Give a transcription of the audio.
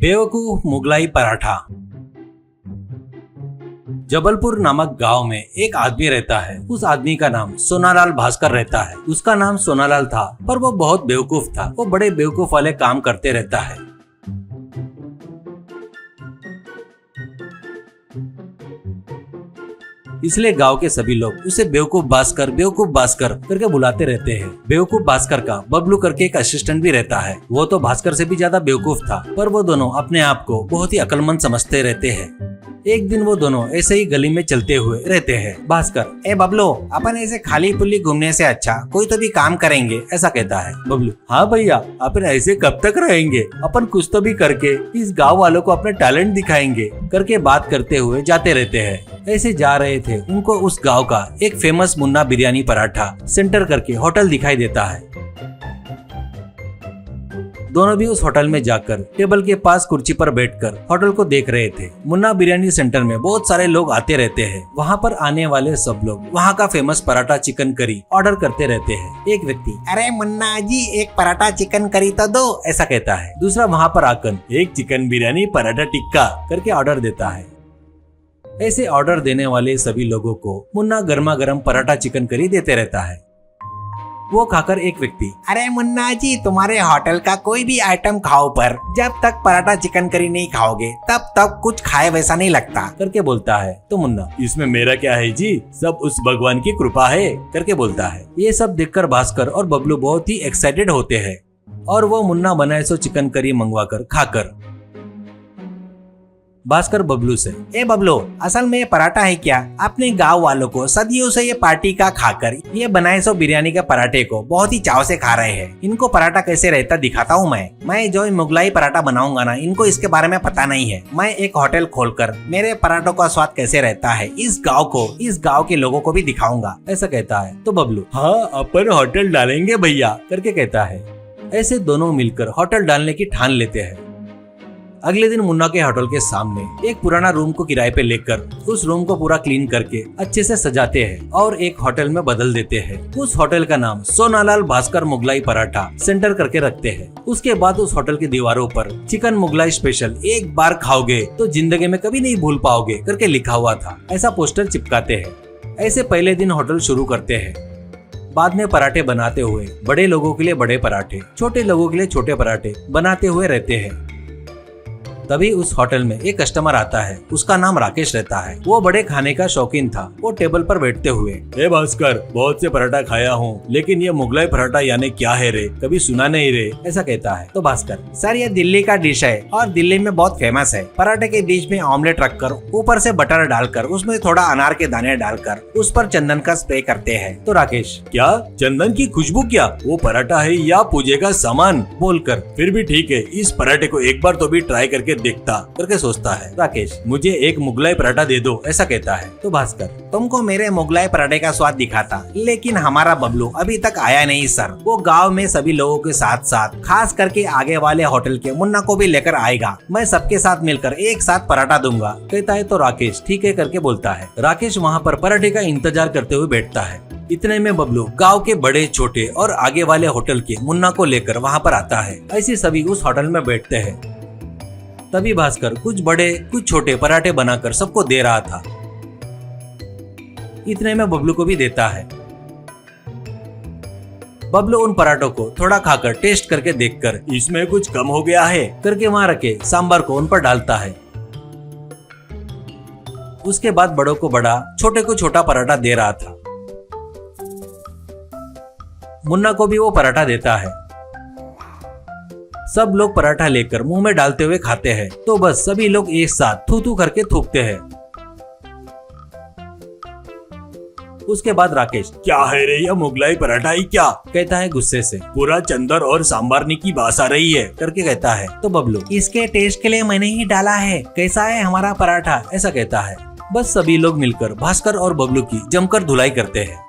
बेवकूफ मुगलाई पराठा। जबलपुर नामक गांव में एक आदमी रहता है। उस आदमी का नाम सोनालाल भास्कर रहता है। उसका नाम सोनालाल था, पर वो बहुत बेवकूफ था। वो बड़े बेवकूफ वाले काम करते रहता है। इसलिए गांव के सभी लोग उसे बेवकूफ भास्कर करके बुलाते रहते हैं। बेवकूफ भास्कर का बबलू करके एक असिस्टेंट भी रहता है। वो तो भास्कर से भी ज्यादा बेवकूफ था, पर वो दोनों अपने आप को बहुत ही अक्लमंद समझते रहते हैं। एक दिन वो दोनों ऐसे ही गली में चलते हुए रहते हैं। भास्कर, ए बबलू, अपन ऐसे खाली पुल्ली घूमने से अच्छा कोई तो भी काम करेंगे, ऐसा कहता है। बबलू, हाँ भैया, अपन ऐसे कब तक रहेंगे, अपन कुछ तो भी करके इस गांव वालों को अपने टैलेंट दिखाएंगे, करके बात करते हुए जाते रहते हैं। ऐसे जा रहे थे, उनको उस गांव का एक फेमस मुन्ना बिरयानी पराठा सेंटर करके होटल दिखाई देता है। दोनों भी उस होटल में जाकर टेबल के पास कुर्सी पर बैठकर होटल को देख रहे थे। मुन्ना बिरयानी सेंटर में बहुत सारे लोग आते रहते हैं। वहाँ पर आने वाले सब लोग वहाँ का famous paratha chicken curry order करते रहते हैं। एक व्यक्ति, अरे मुन्ना जी, एक पराठा चिकन करी तो दो, ऐसा कहता है। दूसरा वहाँ पर आकर एक चिकन बिरयानी पराठा टिक्का करके ऑर्डर देता है। ऐसे ऑर्डर देने वाले सभी लोगों को मुन्ना गर्मा गर्म पराठा चिकन करी देते रहता है। वो खाकर एक व्यक्ति, अरे मुन्ना जी, तुम्हारे होटल का कोई भी आइटम खाओ, पर जब तक पराठा चिकन करी नहीं खाओगे तब तक कुछ खाए वैसा नहीं लगता, करके बोलता है। तो मुन्ना, इसमें मेरा क्या है जी, सब उस भगवान की कृपा है, करके बोलता है। ये सब देखकर भास्कर और बबलू बहुत ही एक्साइटेड होते हैं और वो मुन्ना बनाए सो चिकन करी मंगवा कर खाकर भास्कर बबलू से, ए बबलू, असल में ये पराठा है क्या? अपने गांव वालों को सदियों से ये पार्टी का खाकर ये बनाए सो बिरयानी के पराठे को बहुत ही चाव से खा रहे हैं। इनको पराठा कैसे रहता दिखाता हूँ मैं जो मुगलाई पराठा बनाऊंगा ना, इनको इसके बारे में पता नहीं है। मैं एक होटल खोलकर मेरे पराठों का स्वाद कैसे रहता है इस गाँव के लोगों को भी दिखाऊंगा, ऐसा कहता है। तो बबलू, हाँ, अपन होटल डालेंगे भैया, करके कहता है। ऐसे दोनों मिलकर होटल डालने की ठान लेते हैं। अगले दिन मुन्ना के होटल के सामने एक पुराना रूम को किराए पे लेकर उस रूम को पूरा क्लीन करके अच्छे से सजाते हैं और एक होटल में बदल देते हैं। उस होटल का नाम सोनालाल भास्कर मुगलाई पराठा सेंटर करके रखते हैं। उसके बाद उस होटल की दीवारों पर चिकन मुगलाई स्पेशल, एक बार खाओगे तो जिंदगी में कभी नहीं भूल पाओगे, करके लिखा हुआ था। ऐसा पोस्टर चिपकाते हैं। ऐसे पहले दिन होटल शुरू करते हैं। बाद में पराठे बनाते हुए बड़े लोगों के लिए बड़े पराठे, छोटे लोगों के लिए छोटे पराठे बनाते हुए रहते हैं। तभी उस होटल में एक कस्टमर आता है। उसका नाम राकेश रहता है। वो बड़े खाने का शौकीन था। वो टेबल पर बैठते हुए, ए भास्कर, बहुत से पराठा खाया हूँ, लेकिन ये मुगलाई पराठा यानी क्या है रे, कभी सुना नहीं रे, ऐसा कहता है। तो भास्कर, सर, ये दिल्ली का डिश है और दिल्ली में बहुत फेमस है। पराठे के बीच में ऑमलेट रखकर ऊपर से बटर डालकर उसमें थोड़ा अनार के दाने डालकर उस पर चंदन का स्प्रे करते हैं। तो राकेश, क्या चंदन की खुशबू? क्या वो पराठा है या पूजे का सामान? बोलकर, फिर भी ठीक है, इस पराठे को एक बार तो भी ट्राई करके देखता, करके सोचता है। राकेश, मुझे एक मुगलाई पराठा दे दो, ऐसा कहता है। तो भास्कर, तुमको मेरे मुगलाई पराठे का स्वाद दिखाता, लेकिन हमारा बबलू अभी तक आया नहीं सर। वो गांव में सभी लोगों के साथ साथ खास करके आगे वाले होटल के मुन्ना को भी लेकर आएगा। मैं सबके साथ मिलकर एक साथ पराठा दूंगा, कहता है। तो राकेश ठीक है करके बोलता है। राकेश वहाँ पर पराठे का इंतजार करते हुए बैठता है। इतने में बबलू गांव के बड़े छोटे और आगे वाले होटल के मुन्ना को लेकर वहाँ पर आता है। ऐसे सभी उस होटल में बैठते हैं। तभी भास्कर कुछ बड़े कुछ छोटे पराठे बनाकर सबको दे रहा था। इतने में बबलू को भी देता है। बबलू उन पराठों को थोड़ा खाकर टेस्ट करके देखकर, इसमें कुछ कम हो गया है, करके वहाँ रखे सांभर को उन पर डालता है। उसके बाद बड़ों को बड़ा, छोटे को छोटा पराठा दे रहा था। मुन्ना को भी वो पराठा देता है। सब लोग पराठा लेकर मुंह में डालते हुए खाते हैं। तो बस सभी लोग एक साथ थू थू करके थूकते हैं। उसके बाद राकेश, क्या है रे, यह मुगलाई पराठा ही क्या, कहता है गुस्से से। पूरा चंदर और सांबारनी की बास आ रही है, करके कहता है। तो बबलू, इसके टेस्ट के लिए मैंने ही डाला है, कैसा है हमारा पराठा, ऐसा कहता है। बस सभी लोग मिलकर भास्कर और बबलू की जमकर धुलाई करते हैं।